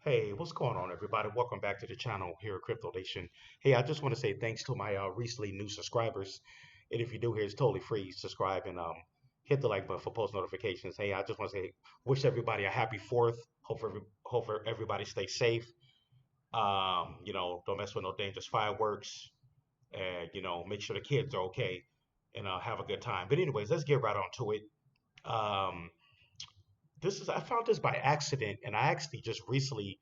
Hey, what's going on, everybody? Welcome back to the channel here at Crypto Nation. Hey, I just want to say thanks to my recently new subscribers. And if you do here, it's totally free. Subscribe and hit the like button for post notifications. Hey, I just want to say, wish everybody a happy Fourth. Hope everybody stays safe. Don't mess with no dangerous fireworks, and make sure the kids are okay and have a good time. But anyways, let's get right on to it. Um, I found this by accident, and I actually just recently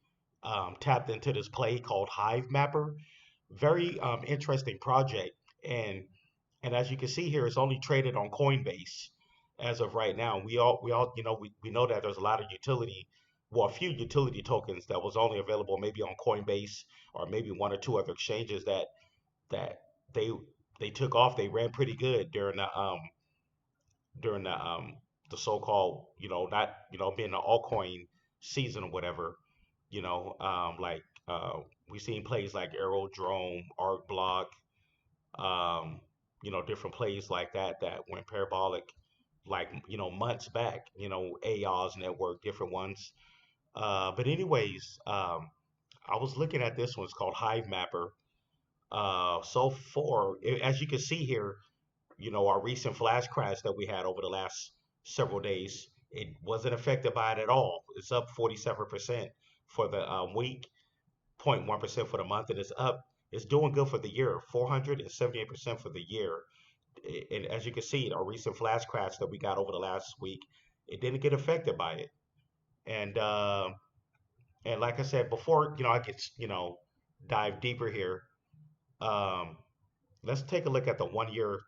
tapped into this play called Hive Mapper. Very interesting project, and as you can see here, it's only traded on Coinbase as of right now. We know that there's a lot of a few utility tokens that was only available maybe on Coinbase or maybe one or two other exchanges that they they took off. They ran pretty good during the so-called, not, being the altcoin season or whatever, like we've seen plays like Aerodrome, Arcblock, um, different plays like that went parabolic, like, months back, AOS network, different ones. But anyways, I was looking at this one. It's called Hive Mapper. So far, as you can see here, our recent flash crash that we had over the last several days, it wasn't affected by it at all. It's up 47% for the week, 0.1% for the month, and it's doing good for the year, 478% for the year. And as you can see, our recent flash crash that we got over the last week, it didn't get affected by it. And like I said before, I could, dive deeper here. Um, let's take a look at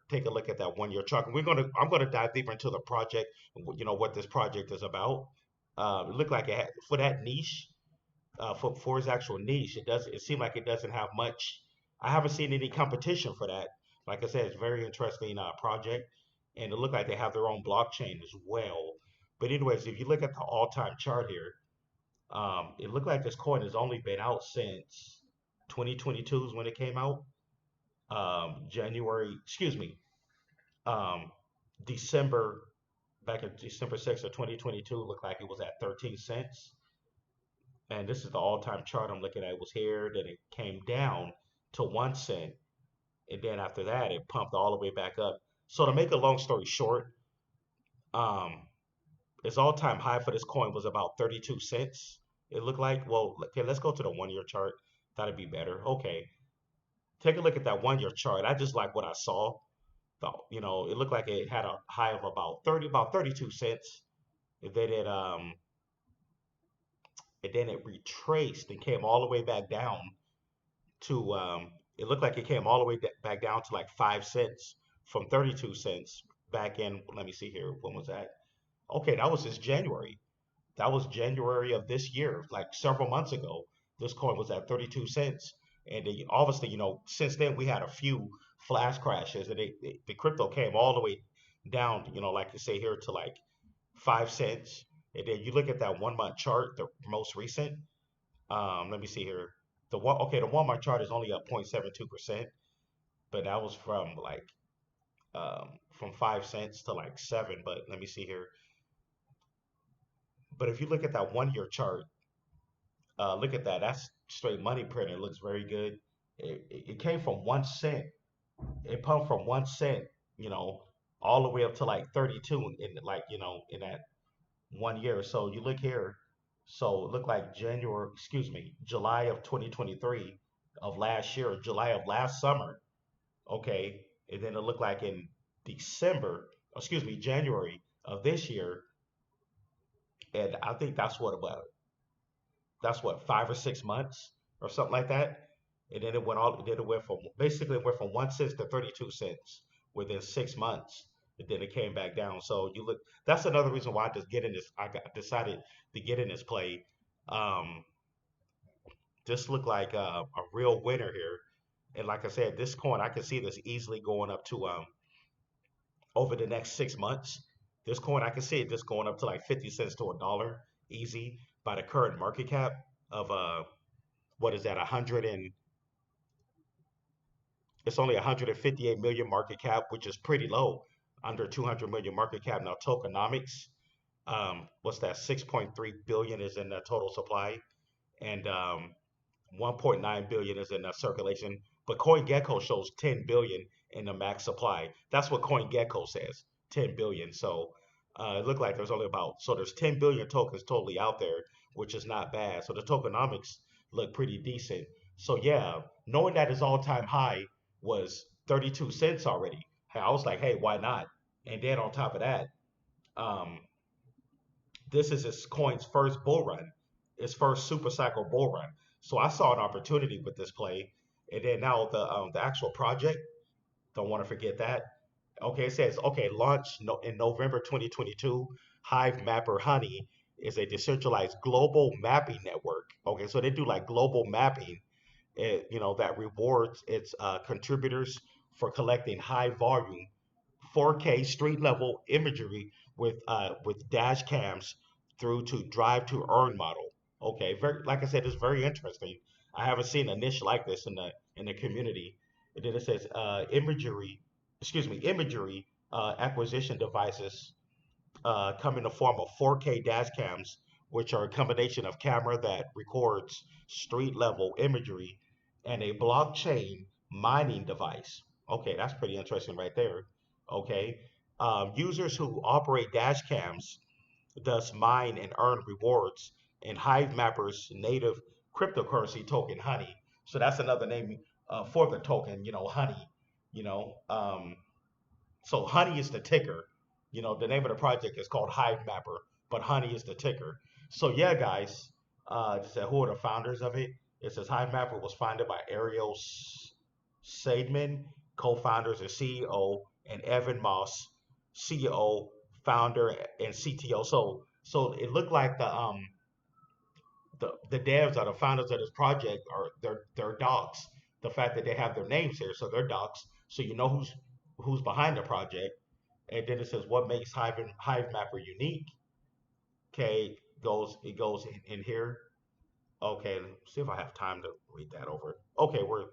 take a look at that 1 year chart. I'm gonna dive deeper into the project, what this project is about. It looked like for that niche, for its actual niche, it seemed like it doesn't have much. I haven't seen any competition for that. Like I said, it's a very interesting project, and it looked like they have their own blockchain as well. But anyways, if you look at the all-time chart here, it looked like this coin has only been out since 2022 is when it came out. January, excuse me, um, December, back in December 6th of 2022, looked like it was at 13 cents. And this is the all-time chart I'm looking at. It was here, then it came down to 1 cent. And then after that, it pumped all the way back up. So to make a long story short, um, its all-time high for this coin was about 32 cents. It looked like, well, okay, let's go to the 1 year chart. That'd be better. Okay, take a look at that 1 year chart. I just like what I saw. It looked like it had a high of about 32 cents. And then it retraced and came all the way back down to it looked like it came all the way back down to like 5 cents from 32 cents back in, let me see here, when was that? Okay, that was just January. That was January of this year, like several months ago. This coin was at 32 cents. And then obviously, since then we had a few flash crashes, and the crypto came all the way down, like you say here, to like 5 cents. And then you look at that 1 month chart, the most recent. Let me see here. The 1 month chart is only up 0.72%, but that was from 5 cents to like seven. But let me see here. But if you look at that 1 year chart, look at that. That's straight money print. It looks very good. It came from 1 cent. It pumped from 1 cent, you know, all the way up to like 32 in like, in that 1 year. So you look here. So it looked like July of 2023 of last year, July of last summer. Okay. And then it looked like in January of this year. And I think that's what 5 or 6 months or something like that. And then it went from basically it went from 1 cent to 32 cents within 6 months. And then it came back down. So you look, that's another reason why decided to get in this play. Um, this looked like a real winner here. And like I said, this coin, I can see this easily going up to over the next 6 months. This coin, I can see it just going up to like 50 cents to a dollar easy by the current market cap of what is that, 100 and it's only 158 million market cap, which is pretty low, under 200 million market cap. Now, tokenomics, what's that? 6.3 billion is in the total supply. and 1.9 billion is in circulation. But CoinGecko shows 10 billion in the max supply. That's what CoinGecko says, 10 billion. So it looked like there's only about, so there's 10 billion tokens totally out there, which is not bad. So the tokenomics look pretty decent. So yeah, knowing that his all-time high was 32 cents already, I was like, hey, why not? And then on top of that, um, this is his coin's first bull run, his first super cycle bull run. So I saw an opportunity with this play, and then now the actual project. Don't want to forget that. Okay, it says okay, launch no, in November 2022. Hive Mapper Honey is a decentralized global mapping network. Okay, so they do like global mapping, that rewards its contributors for collecting high volume 4K street level imagery with dash cams through to drive to earn model. Okay, very like I said, it's very interesting. I haven't seen a niche like this in the community. And then it says imagery acquisition devices come in the form of 4K dash cams, which are a combination of camera that records street level imagery and a blockchain mining device. Okay, that's pretty interesting right there. Okay, users who operate dash cams thus mine and earn rewards in Hive Mapper's native cryptocurrency token, Honey. So that's another name for the token, Honey. You know, um, so Honey is the ticker. The name of the project is called Hive Mapper, but Honey is the ticker. So yeah, guys, it said who are the founders of it? It says Hive Mapper was founded by Ariel Seidman, co-founders and CEO, and Evan Moss, CEO, founder, and CTO. So it looked like the devs or the founders of this project are they're docs. The fact that they have their names here, so they're docs. So you know who's behind the project. And then it says what makes Hive Mapper unique. Okay, it goes in here. Okay, let's see if I have time to read that over. Okay, we're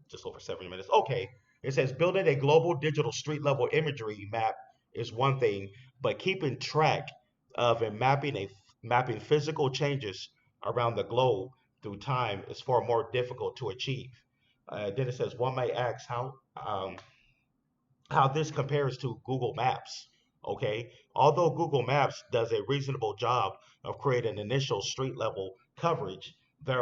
just over 7 minutes. Okay, it says building a global digital street level imagery map is one thing, but keeping track of and mapping physical changes around the globe through time is far more difficult to achieve. Then it says one may ask how this compares to Google Maps. Okay, although Google Maps does a reasonable job of creating initial street level coverage, they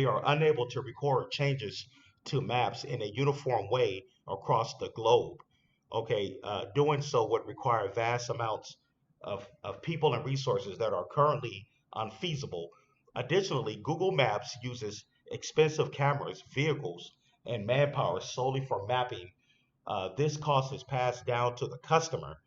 are unable to record changes to maps in a uniform way across the globe. Okay, doing so would require vast amounts of people and resources that are currently unfeasible. Additionally, Google Maps uses expensive cameras, vehicles, and manpower solely for mapping. This cost is passed down to the customer.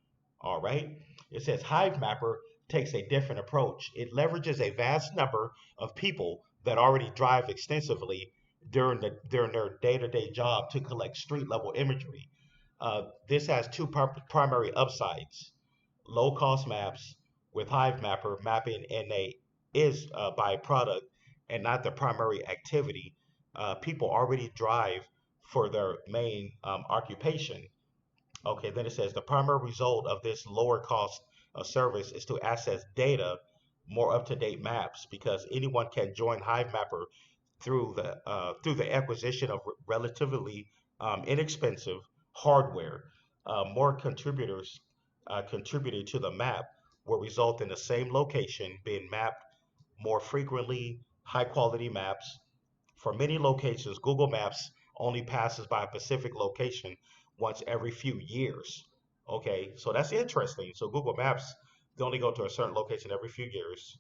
All right. It says Hive Mapper takes a different approach. It leverages a vast number of people that already drive extensively during their day-to-day job to collect street level imagery. This has two primary upsides: low cost maps with Hive Mapper mapping is a byproduct and not the primary activity. People already drive for their main occupation. Okay, then it says the primary result of this lower cost of service is to access data, more up-to-date maps, because anyone can join Hive Mapper through the acquisition of relatively inexpensive hardware. More contributors contributing to the map will result in the same location being mapped more frequently, high quality maps. For many locations, Google Maps only passes by a specific location once every few years. Okay, so that's interesting. So Google Maps, they only go to a certain location every few years.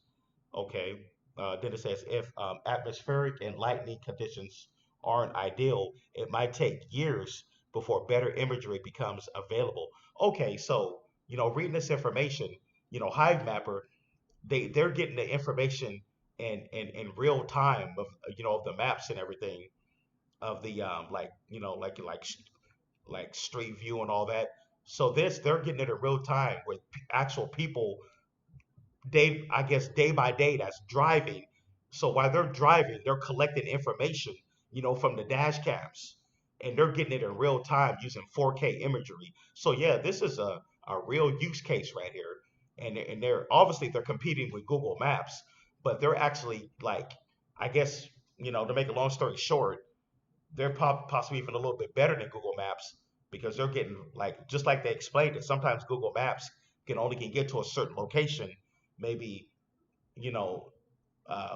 Okay, then it says if atmospheric and lightning conditions aren't ideal, it might take years before better imagery becomes available. Okay, so reading this information, Hive Mapper, they're getting the information in real time of the maps and everything of the like Street View and all that. So this they're getting it in real time with actual people I guess day by day that's driving. So while they're driving, they're collecting information, from the dash cams, and they're getting it in real time using 4K imagery. So yeah, this is a real use case right here, and they're obviously they're competing with Google Maps, but they're actually like I guess, to make a long story short, they're possibly even a little bit better than Google Maps because they're getting like just like they explained it. Sometimes Google Maps can get to a certain location, maybe you know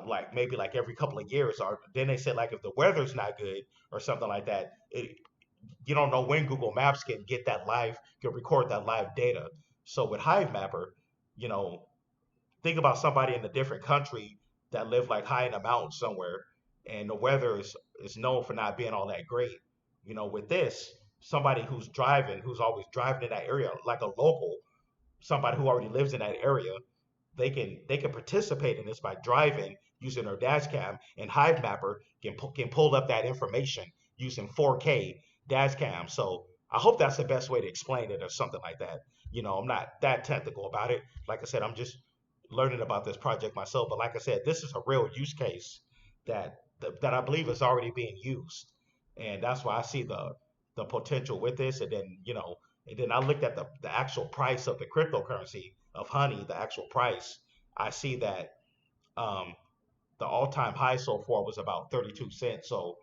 like maybe like every couple of years. Or then they said like if the weather's not good or something like that, you don't know when Google Maps can record that live data. So with Hive Mapper, you know, think about somebody in a different country that live like high in the mountains somewhere, and the weather is known for not being all that great. With this, somebody who's always driving in that area, like a local, somebody who already lives in that area, they can participate in this by driving using their dash cam, and Hive Mapper can pull up that information using 4K dash cam. So I hope that's the best way to explain it or something like that. I'm not that technical about it. Like I said, I'm just learning about this project myself. But like I said, this is a real use case that I believe is already being used, and that's why I see the potential with this. And then I looked at the actual price of the cryptocurrency of Honey, the actual price. I see that um, the all-time high so far was about 32 cents. So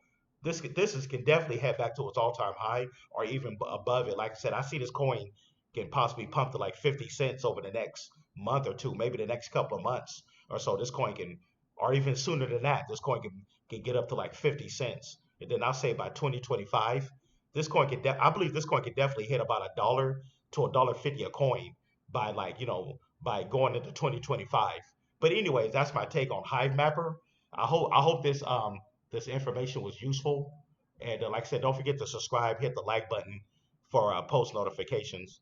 can definitely head back to its all-time high or even above it. Like I said, I see this coin can possibly pump to like 50 cents over the next month or two, maybe the next couple of months or so. This coin can, or even sooner than that, this coin can get up to like 50 cents. And then I'll say by 2025, I believe this coin can definitely hit about $1 to $1.50 a coin by by going into 2025. But anyways, that's my take on Hive Mapper. I hope this information was useful. And like I said, don't forget to subscribe, hit the like button for post notifications.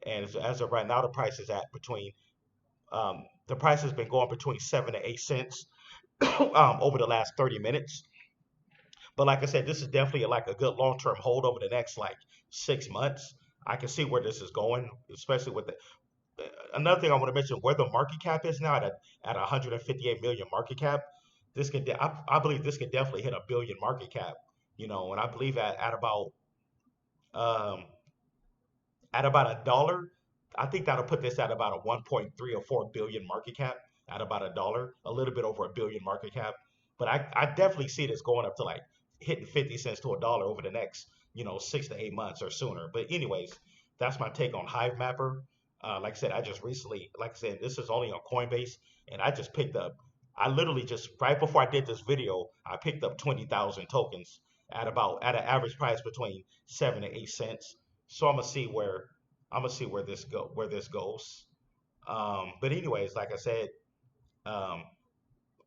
And as of right now, the price has been going between 7 to 8 cents over the last 30 minutes. But like I said, this is definitely like a good long term hold over the next like 6 months. I can see where this is going, especially with the another thing I want to mention where the market cap is now at 158 million market cap. I believe this could definitely hit a billion market cap. And I believe um, at about $1, I think that'll put this at about a 1.3 or 4 billion market cap at about $1, a little bit over a billion market cap. But I definitely see this going up to like hitting 50 cents to $1 over the next 6 to 8 months or sooner. But anyways, that's my take on Hive Mapper. Like I said, like I said, this is only on Coinbase, and I literally just right before I did this video, I picked up 20,000 tokens at an average price between 7 to 8 cents. So I'm gonna see where this goes. But anyways, like I said, um,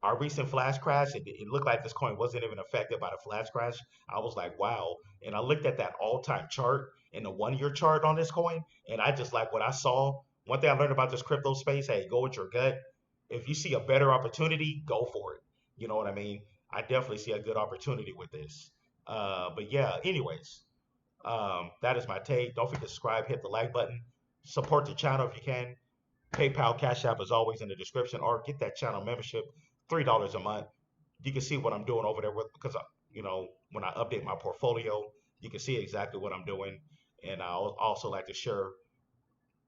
our recent flash crash, it looked like this coin wasn't even affected by the flash crash. I was like, wow. And I looked at that all-time chart and the 1 year chart on this coin, and I just like what I saw. One thing I learned about this crypto space, hey, go with your gut. If you see a better opportunity, go for it. You know what I mean? I definitely see a good opportunity with this. But yeah, anyways, that is my take. Don't forget to subscribe, hit the like button, support the channel if you can. PayPal, Cash App is always in the description, or get that channel membership, $3 a month. You can see what I'm doing over there because when I update my portfolio, you can see exactly what I'm doing, and I also like to share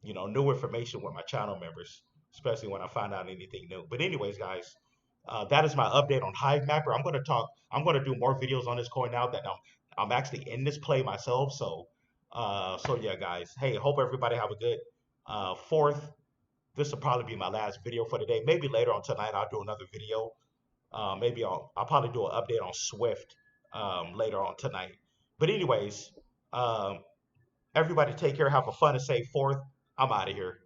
new information with my channel members, especially when I find out anything new. But anyways, guys, that is my update on Hive Mapper. I'm going to do more videos on this coin now that I'm actually in this play myself. So yeah, guys. Hey, hope everybody have a good fourth. This will probably be my last video for today. Maybe later on tonight I'll do another video. Maybe I'll probably do an update on Swift later on tonight. But anyways, um, everybody take care. Have a fun and safe fourth. I'm out of here.